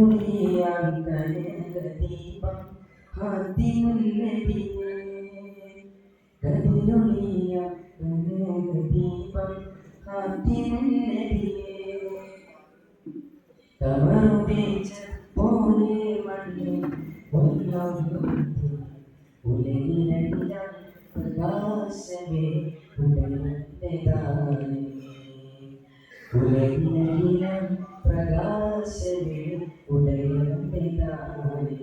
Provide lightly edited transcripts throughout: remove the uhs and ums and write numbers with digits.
കതിരൊളിയാം കനകദീപം ഹാത്തിമുന്നബിയേ കതിരൊളിയാം കനകദീപം ഹാത്തിമുന്നബിയേ കമറുദിച്ച പോലെ മണ്ണിൽ ഒന്നാകുത്തി ഉലകിലെല്ലാം പ്രകാശമേ ഉടലെതാനേ ഉലകിലെല്ലാം പ്രകാശമേ ഉടലെതാനേ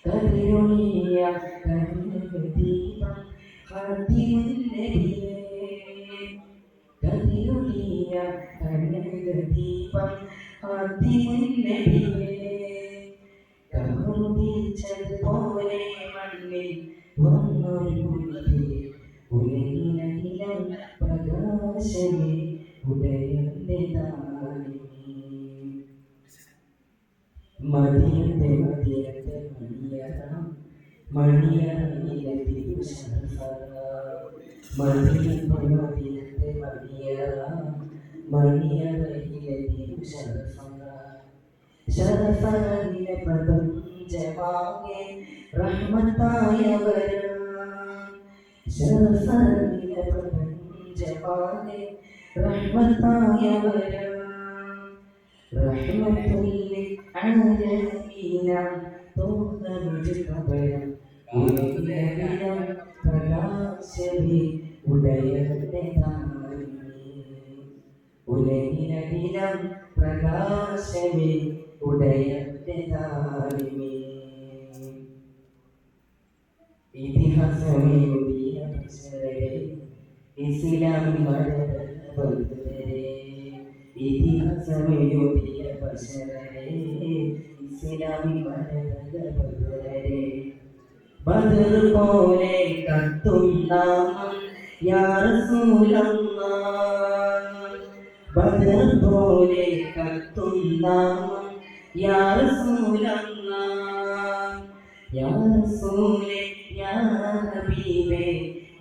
കതിരൊളിയാം കനകദീപം ഹാത്തിമുന്നബിയേ കതിരൊളിയാം കനകദീപം ഹാത്തിമുന്നബിയേ കമറുദിച്ചതുപോലെ മണ്ണിൽ വന്നൊരു കുട്ടി ഉലകിലകിലം പ്രകാശമേ ഉദയന്റെതാനേ മദിയത്തെ മദിയത്തെ മണിയറയിലെ തിരുശർഫ മദിയത്തെ മദിയത്തെ മണിയറയിലെ തിരുശർഫ ശരഫിലെ പ്രപഞ്ചമാകെ റഹ്മത്തായവരാ ശരഫിലെ പ്രപഞ്ചമാകെ റഹ്മത്തായവരാ റഹ്മത്തുല്ലിൽ ആലമീന തോന്നമുജബരം ഉലകിലകിലം പ്രകാശമേ ഉദയന്റെതാനേ ഉലകിലകിലം പ്രകാശമേ ഉദയന്റെതാനേ ഇതിഹാസമേറിയ പ്രശ്നരെ ഇസ്ലാമിൽ മതപരിതരെ ഇതിഹാസമേറിയ പ്രശ്നരെ ഇസ്ലാമിൽ മതപരിതരെ ബദർ പോലെ കത്തും നാമം യാ റസൂലല്ലാഹ് ബദർ പോലെ കത്തും നാമം യാ റസൂലല്ലാഹ് യാ റസൂലേ യാ ഹബീബേ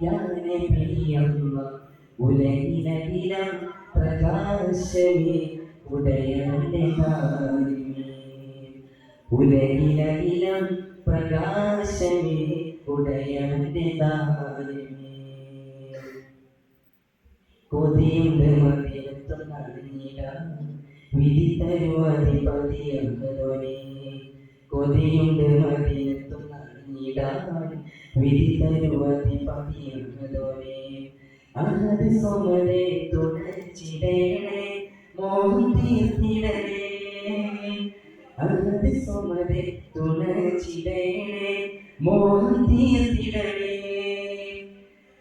യാ നബിയല്ലാഹ് ഉലകിലകിലം പ്രകാശമേ ഉദയന്റെതാനേ ഉലകിലകിലം പ്രകാശമേ ഉദയന്റെതാനേ കൊതിയുണ്ട് മതിയത്തും നടന്നിടാൻ വിധി തരുവധിപതിയങ്കലോനെ കൊതിയുണ്ട് മതിയത്തും നടന്നിടാൻ വിധി തരുവധിപതിയങ്കലോനെ അഹദ് സ്വമരെ തുണച്ചിടേണേ മോഹം തീർത്തിടണേ അഹദ് സ്വമരെ തുണച്ചിടേണേ മോഹം തീർത്തിടണേ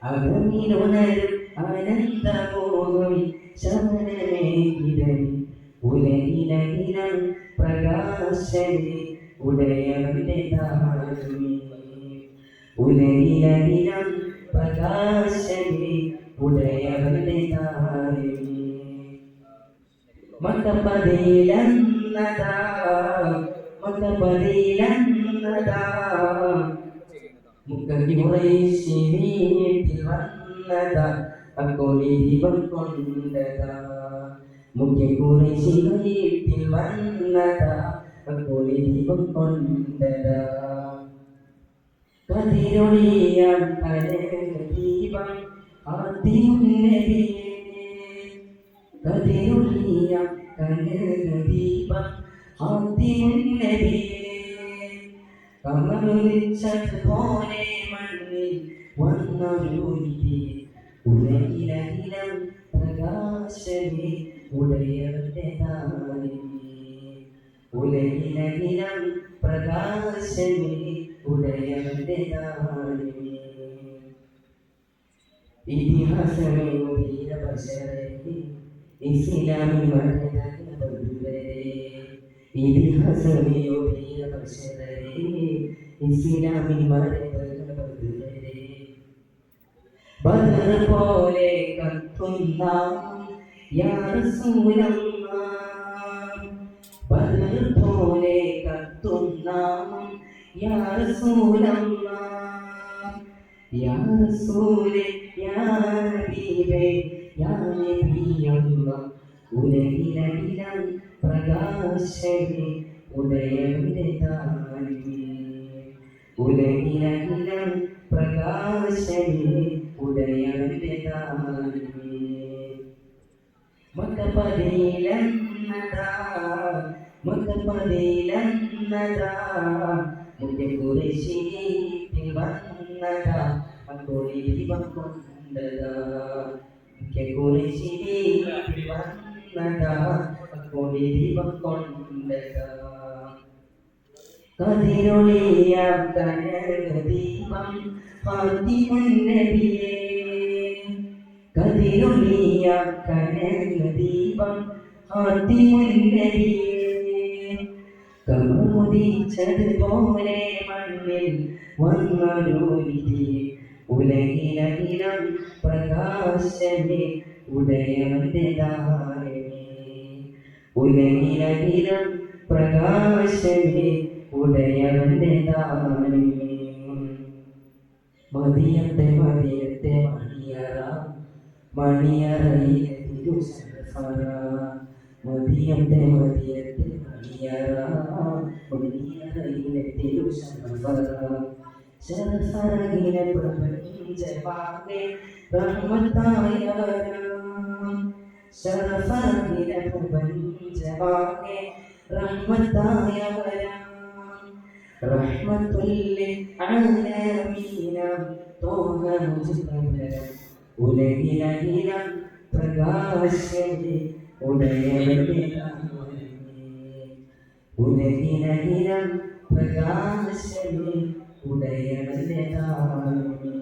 അകമിലുണരും അനന്തമോഹം ശമനമേകിടണേ ഉലകിലകിലം പ്രകാശമേ ഉദയന്റെതാനേ ഉലകിലകിലം പ്രകാശമേ ഉദയന്റെതാനേ മതപതിയിലെന്നതാ മുഖി ഖുറൈശി വീട്ടിൽ വന്നതാ അക്കോലി ദീപം കൊണ്ടതാ മുഖ്യ ഖുറൈശി വീട്ടിൽ വന്നതാ അക്കോലി ദീപം കൊണ്ടതാ കതിരൊളിയാം കനകദീപം ഹാത്തിമുന്നബിയേ കതിരൊളിയാം കനകദീപം ഹാത്തിമുന്നബിയേ കമറുദിച്ചതുപോലെ മണ്ണിൽ വന്നൊരു കുട്ടി ഉലകിലകിലം പ്രകാശമേ ഉദയന്റെതാനേ ഉലകിലകിലം പ്രകാശമേ ഉദയന്റെതാനേ ഇതിഹാസമേറിയ പ്രശ്നരെ ഇസ്ലാമിൽ മതപരിതരെ ഇതിഹാസമേറിയ പ്രശ്നരെ ഇസ്ലാമിൽ മതപരിതരെ ബദർ പോലെ കത്തും നാമം യാ റസൂലല്ലാഹ് ബദർ പോലെ കത്തും നാമം യാ റസൂലല്ലാഹ് യാ റസൂലേ യാ ഹബീബേ യാ നബിയല്ലാഹ് ഉലകിലകിലം പ്രകാശമേ ഉദയന്റെ താരമേ ഉലകിലകിലം പ്രകാശമേ ഉദയന്റെ താരമേ മക്കപതിയിലെന്നതാ മുഖ്യ കുരിശിൽ വന്നതാ അക്കോടി ദീപം കൊണ്ടതാ മുഖ്യ കുരിശിൽ വന്നതാ അക്കോടി ദീപം കൊണ്ടതാ കതിരൊളിയ കനകദീപം ഫാത്തിമുൻ നബിയേ കതിരൊളിയ കനകദീപം ഫാത്തിമുൻ നബിയേ കമറുദിച്ചതുപോലെ മണ്ണിൽ വന്നൊരു വിധിയെ ഉലകിലകിലം പ്രകാശമേ ഉദയവന്റെ താരമേ ഉലകിലകിലം പ്രകാശമേ ഉദയവന്റെ താരമേ മതിയത്തെ മണിയറയിലെ തിരുസഫറ മതിയത്തെ മണിയറയിലെ തിരുസഫറ ശരഫറയിലെ പ്രപഞ്ചമാകെ റഹ്മത്തായവരാം ശരഫറയിലെ പ്രപഞ്ചമാകെ റഹ്മത്തായവരാം റഹ്മത്തുല്ലിൽ ആലമീന തോഹ മുജ്തബരം ഉലകിലകിലം പ്രകാശമേ ഉദയവന്റെ താരമേ ഉലകിലകിലം പ്രകാശമേ ഉദയവന്റെ താരമേ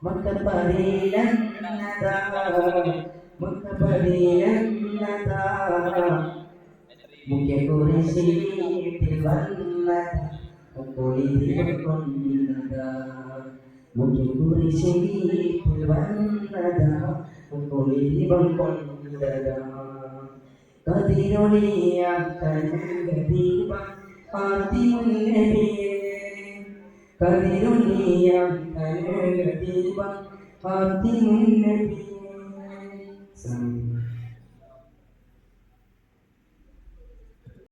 മക്കപതിയിലെന്നതാ മുഖ്യ കുരിശിൽ വന്നതാ അക്കോടി ദീപം കൊണ്ടതാ മുഖ്യ കുരിശിൽ വന്നതാ അക്കോടി ദീപം കൊണ്ടതാ കതിരൊളിയ കനകദീപം ഫാത്തിമുൻ നബിയേ കതിരൊളിയ കനകദീപം ഫാത്തിമുൻ നബിയേ